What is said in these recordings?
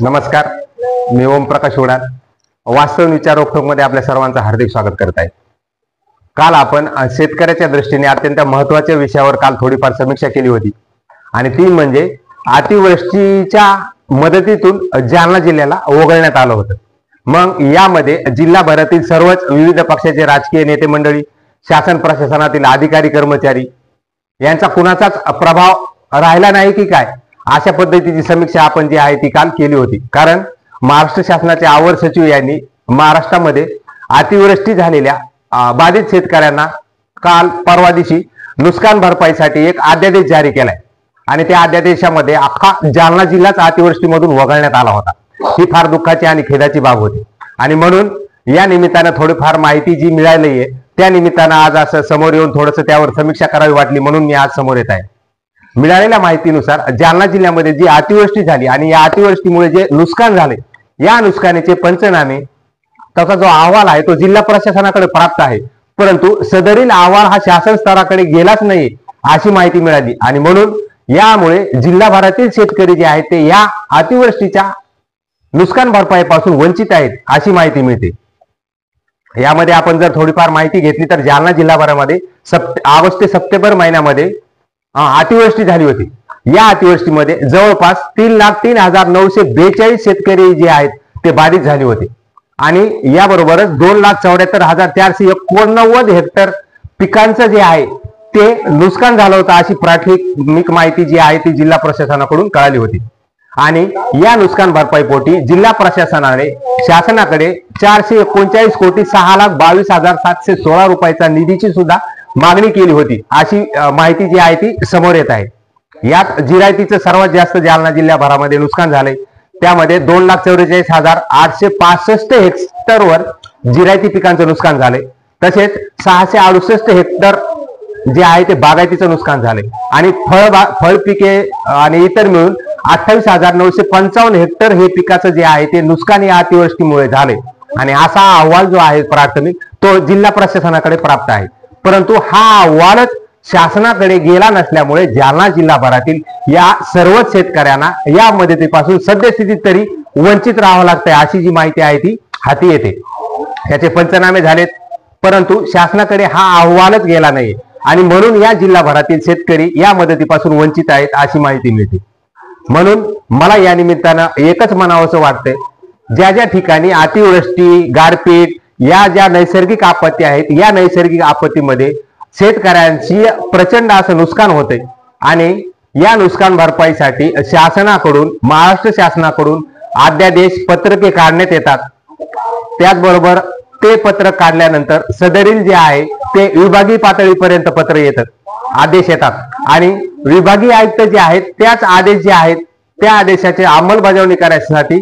नमस्कार, मी ओमप्रकाश उडार वास्तव विचार रोखोकमध्ये आपल्या सर्वांचं हार्दिक स्वागत करत आहे। काल आपण शेतकऱ्याच्या दृष्टीने अत्यंत महत्त्वाच्या विषयावर काल थोडीफार समीक्षा केली होती आणि ती म्हणजे अतिवृष्टीच्या मदतीतून जालना जिल्ह्याला वगळण्यात आलं होतं। मग यामध्ये जिल्हाभरातील सर्वच विविध पक्षाचे राजकीय नेते मंडळी, शासन प्रशासनातील अधिकारी कर्मचारी यांचा कुणाचाच प्रभाव राहिला नाही की काय, अशा पद्धतीची समीक्षा आपण जी आहे ती काल केली होती। कारण महाराष्ट्र शासनाचे आवर सचिव यांनी महाराष्ट्रामध्ये अतिवृष्टी झालेल्या बाधित शेतकऱ्यांना काल परवा दिवशी नुकसान भरपाईसाठी एक अध्यादेश जारी केलाय आणि त्या अध्यादेशामध्ये अख्खा जालना जिल्हाच अतिवृष्टीमधून वगळण्यात आला होता। ही फार दुःखाची आणि खेदाची बाब होती आणि म्हणून या निमित्तानं थोडीफार माहिती जी मिळाली आहे त्या निमित्तानं आज असं समोर येऊन थोडंसं त्यावर समीक्षा करावी वाटली, म्हणून मी आज समोर येत आहे। मिळालेल्या माहितीनुसार जालना जिल्ह्यामध्ये जी अतिवृष्टी झाली आणि या अतिवृष्टीमुळे जे नुकसान झाले या नुकसानीचे पंचनामे त्याचा जो अहवाल आहे तो जिल्हा प्रशासनाकडे प्राप्त आहे, परंतु सदरील अहवाल हा शासन स्तराकडे गेलाच नाही अशी माहिती मिळाली आणि म्हणून यामुळे जिल्हाभरातील शेतकरी जे आहेत ते या अतिवृष्टीच्या नुकसान भरपाईपासून वंचित आहेत अशी माहिती मिळते। यामध्ये आपण जर थोडीफार माहिती घेतली तर जालना जिल्हाभरामध्ये ऑगस्ट ते सप्टेंबर महिन्यामध्ये अतिवृष्टी झाली होती। या अतिवृष्टीमध्ये जवळपास 3,03,942 शेतकरी जे आहेत ते बाधित झाले होते आणि याबरोबरच 2,74,489 हेक्टर पिकांचं जे आहे ते नुकसान झालं होतं अशी प्राथमिक माहिती जी आहे ती जिल्हा प्रशासनाकडून कळाली होती आणि या नुकसान भरपाईपोटी जिल्हा प्रशासनाने शासनाकडे 439,06,22,716 रुपयाचा निधीची सुद्धा मागणी केली होती अशी माहिती जी आहे ती समोर येत आहे। यात जिरायतीचं सर्वात जास्त जालना जिल्ह्याभरामध्ये नुकसान झाले, त्यामध्ये 2,44,865 हेक्टरवर जिरायती पिकांचं नुकसान झाले, तसेच 668 हेक्टर जे आहे ते बागायतीचं नुकसान झाले आणि फळ पिके आणि इतर मिळून 28,955 हेक्टर हे पिकाचं जे आहे ते नुकसान या अतिवृष्टीमुळे झाले आणि असा अहवाल जो आहे प्राथमिक तो जिल्हा प्रशासनाकडे प्राप्त आहे, परंतु हा अहवालच शासनाकडे गेला नसल्यामुळे जालना जिल्हाभरातील या सर्वच शेतकऱ्यांना या मदतीपासून सद्यस्थितीत तरी वंचित राहावं लागतंय अशी जी माहिती आहे ती हाती येते। त्याचे पंचनामे झालेत परंतु शासनाकडे हा अहवालच गेला नाही आणि म्हणून या जिल्हाभरातील शेतकरी या मदतीपासून वंचित आहेत अशी माहिती मिळते। म्हणून मला या निमित्तानं एकच म्हणावंसं वाटतंय, ज्या ज्या ठिकाणी अतिवृष्टी, गारपीट या ज्या नैसर्गिक आपत्ती आहेत या नैसर्गिक आपत्तीमध्ये शेतकऱ्यांची प्रचंड असं नुकसान होते आणि या नुकसान भरपाईसाठी शासनाकडून महाराष्ट्र शासनाकडून अध्यादेश पत्रके काढण्यात येतात। त्याचबरोबर ते पत्रक काढल्यानंतर सदरील जे आहे ते विभागीय पातळीपर्यंत पत्र येतात, आदेश येतात आणि विभागीय आयुक्त जे आहेत त्याच आदेश जे आहेत त्या आदेशाची अंमलबजावणी करण्यासाठी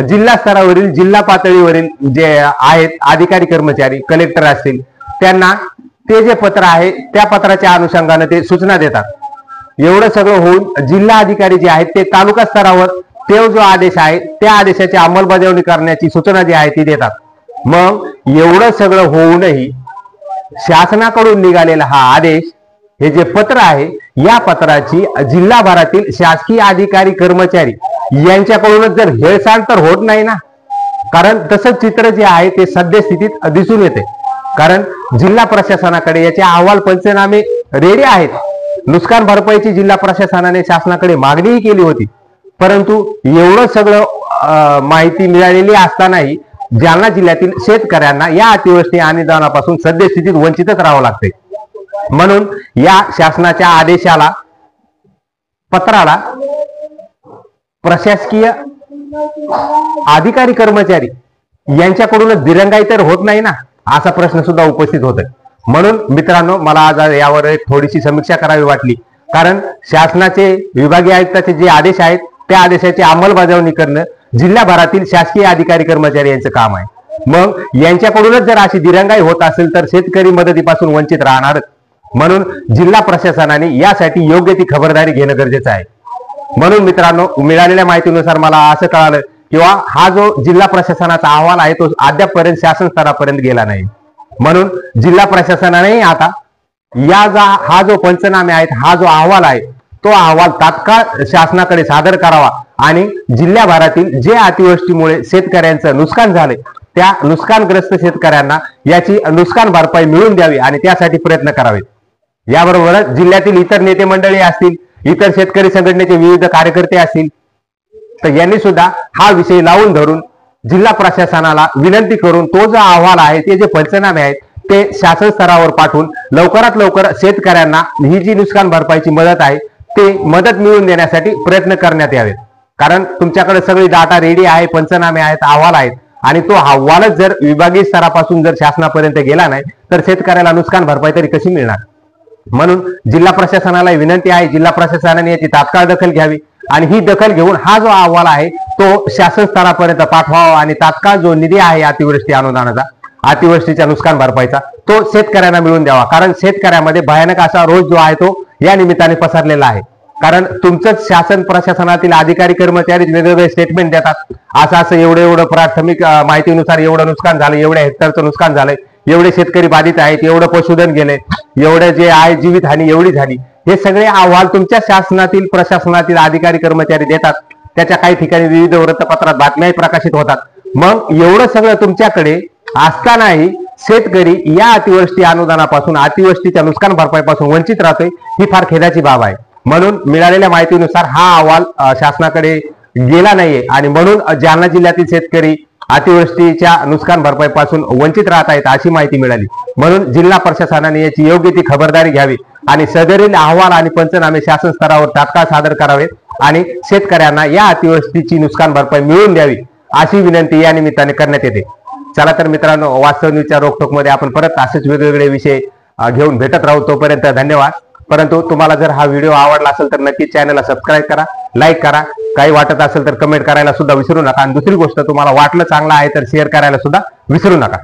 जिल्हा स्तरावरील जिल्हा पातळीवरील जे आहेत अधिकारी कर्मचारी कलेक्टर असतील त्यांना ते जे पत्र आहे त्या पत्राच्या अनुषंगाने ते सूचना देतात। एवढं सगळं होऊन जिल्हा अधिकारी जे आहेत ते तालुका स्तरावर ते जो आदेश आहे त्या आदेशाची अंमलबजावणी करण्याची सूचना जी आहे ती देतात। मग एवढं सगळं होऊनही शासनाकडून निघालेला हा आदेश हे जे पत्र आहे या पत्राची जिल्हाभरातील शासकीय अधिकारी कर्मचारी यांच्याकडूनच जर हेळसांड तर होत नाही ना, कारण तसं चित्र जे आहे ते सद्यस्थितीत दिसून येते। कारण जिल्हा प्रशासनाकडे याचे अहवाल पंचनामे रेडी आहेत, नुकसान भरपाईची जिल्हा प्रशासनाने शासनाकडे मागणीही केली होती, परंतु एवढं सगळं माहिती मिळालेली असतानाही जालना जिल्ह्यातील शेतकऱ्यांना या अतिवृष्टी अनुदानापासून सद्यस्थितीत वंचितच राहावं लागते। म्हणून या शासनाच्या आदेशाला पत्राला प्रशासकीय अधिकारी कर्मचारी यांच्याकडूनच दिरंगाई तर होत नाही ना, असा प्रश्न सुद्धा उपस्थित होतोय। म्हणून मित्रांनो मला आज यावर एक थोडीशी समीक्षा करावी वाटली, कारण शासनाचे विभागीय आयुक्ताचे जे आदेश आहेत त्या आदेशाची अंमलबजावणी करणं जिल्हाभरातील शासकीय अधिकारी कर्मचारी यांचं काम आहे। मग यांच्याकडूनच जर अशी दिरंगाई होत असेल तर शेतकरी मदतीपासून वंचित राहणारच। म्हणून जिल्हा प्रशासनाने यासाठी योग्य ती खबरदारी घेणं गरजेचं आहे। म्हणून मित्रांनो मिळालेल्या माहितीनुसार मला असं कळालं किंवा हा जो जिल्हा प्रशासनाचा अहवाल आहे तो अद्यापपर्यंत शासन स्तरापर्यंत गेला नाही, म्हणून जिल्हा प्रशासनाने आता हा जो पंचनामे आहेत हा जो अहवाल आहे तो अहवाल तात्काळ शासनाकडे सादर करावा आणि जिल्ह्याभरातील जे अतिवृष्टीमुळे शेतकऱ्यांचं नुकसान झाले त्या नुकसानग्रस्त शेतकऱ्यांना याची नुकसान भरपाई मिळवून द्यावी आणि त्यासाठी प्रयत्न करावेत। याबरोबरच जिल्ह्यातील इतर नेते मंडळी असतील, इतर शेतकरी संघटनेचे विविध कार्यकर्ते असतील, तर यांनी सुद्धा हा विषय लावून धरून जिल्हा प्रशासनाला विनंती करून तो जो अहवाल आहे, ते जे पंचनामे आहेत ते शासन स्तरावर पाठवून लवकरात लवकर शेतकऱ्यांना ही जी नुकसान भरपाईची मदत आहे ते मदत मिळवून देण्यासाठी प्रयत्न करण्यात यावेत। कारण तुमच्याकडे सगळी डाटा रेडी आहे, पंचनामे आहेत, अहवाल आहेत आणि तो अहवालच जर विभागीय स्तरापासून जर शासनापर्यंत गेला नाही तर शेतकऱ्याला नुकसान भरपाई तरी कशी मिळणार। म्हणून जिल्हा प्रशासनाला विनंती आहे, जिल्हा प्रशासनाने याची तात्काळ दखल घ्यावी आणि ही दखल घेऊन हा जो अहवाल आहे तो शासन स्तरापर्यंत पाठवावा आणि तात्काळ जो निधी आहे अतिवृष्टी अनुदानाचा, अतिवृष्टीच्या नुकसान भरपाईचा, तो शेतकऱ्यांना मिळवून द्यावा। कारण शेतकऱ्यामध्ये भयानक असा रोष जो आहे तो या निमित्ताने पसरलेला आहे। कारण तुमचंच शासन प्रशासनातील अधिकारी कर्मचारी वेगवेगळे स्टेटमेंट देतात, असं एवढं प्राथमिक माहितीनुसार एवढं नुकसान झालं, एवढ्या हेक्टरचं नुकसान झालंय, एवढे शेतकरी बाधित आहेत, एवढं पशुधन गेले, एवढं जे आहे जीवितहानी एवढी झाली, हे सगळे अहवाल तुमच्या शासनातील प्रशासनातील अधिकारी कर्मचारी देतात। त्याच्या काही ठिकाणी विविध वृत्तपत्रात बातम्याही प्रकाशित होतात। मग एवढं सगळं तुमच्याकडे असतानाही शेतकरी या अतिवृष्टी अनुदानापासून, अतिवृष्टीच्या नुकसान भरपाईपासून वंचित राहतोय, ही फार खेदाची बाब आहे। म्हणून मिळालेल्या माहितीनुसार हा अहवाल शासनाकडे गेला नाहीये आणि म्हणून जालना जिल्ह्यातील शेतकरी अतिवृष्टीच्या नुकसान भरपाईपासून वंचित राहत आहेत अशी माहिती मिळाली। म्हणून जिल्हा प्रशासनाने याची योग्य ती खबरदारी घ्यावी आणि सदरील अहवाल आणि पंचनामे शासन स्तरावर तात्काळ सादर करावेत आणि शेतकऱ्यांना या अतिवृष्टीची नुकसान भरपाई मिळवून द्यावी अशी विनंती या निमित्ताने करण्यात येते। चला तर मित्रांनो, वास्तव न्यूजच्या रोखोक मध्ये आपण परत असेच वेगवेगळे विषय घेऊन भेटत राहू। तोपर्यंत धन्यवाद। परंतु तुम्हाला जर हा व्हिडिओ आवडला असेल तर नक्कीच चॅनलला सबस्क्राईब करा, लाईक करा, काही वाटत असेल तर कमेंट करायला सुद्धा विसरू नका आणि दुसरी गोष्ट, तुम्हाला वाटलं चांगलं आहे तर शेअर करायला सुद्धा विसरू नका।